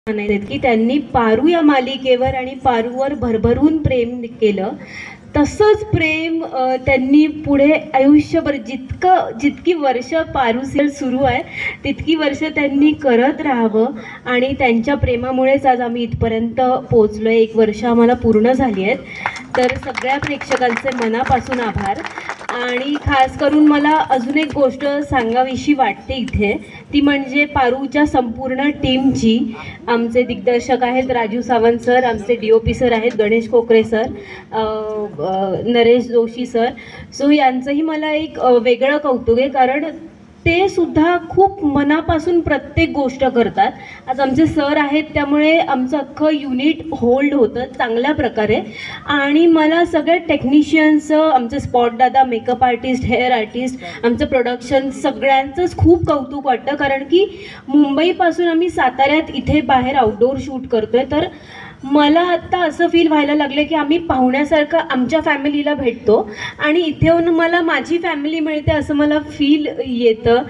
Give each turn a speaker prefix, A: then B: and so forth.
A: म्हणायचं की त्यांनी पारू या मालिकेवर आणि पारूवर भरभरून प्रेम केलं. तसंच प्रेम त्यांनी पुढे आयुष्यभर जितकी वर्ष पारू सिरियल सुरू आहे तितकी वर्ष त्यांनी करत राहावं आणि त्यांच्या प्रेमामुळेच आज आम्ही इथपर्यंत पोहोचलो आहे. 1 वर्ष आम्हाला पूर्ण झाली आहेत. तर सगळ्या प्रेक्षकांचे मनापासून आभार. आणि खास करून मला अजून एक गोष्ट सांगावीशी वाटते इथे, ती म्हणजे पारूच्या संपूर्ण टीमची. आमचे दिग्दर्शक आहेत राजू सावंत सर, आमचे DOP सर आहेत गणेश कोकरे sir, Naresh Joshi sir. So यांचंही मला एक वेगळं कौतुक आहे, कारण ते सुद्धा खूप मनापासून प्रत्येक गोष्ट करतात. आज आमचे सर आहेत त्यामुळे आमचं अख्खं युनिट होल्ड होतं चांगल्या प्रकारे. आणि मला सगळे टेक्निशियन्स, आमचे स्पॉट दादा, मेकअप आर्टिस्ट, हेअर आर्टिस्ट, आमचं प्रोडक्शन सगळ्यांचंच खूप कौतुक वाटतं, कारण की मुंबईपासून आम्ही साताऱ्यात इथे बाहेर आउटडोअर शूट करतोय. तर मला आत्ता असं फील व्हायला लागलं की आम्ही पाहुण्यासारखं आमच्या फॅमिलीला भेटतो आणि इथे येऊन मला माझी फॅमिली मिळते असं मला फील येतं.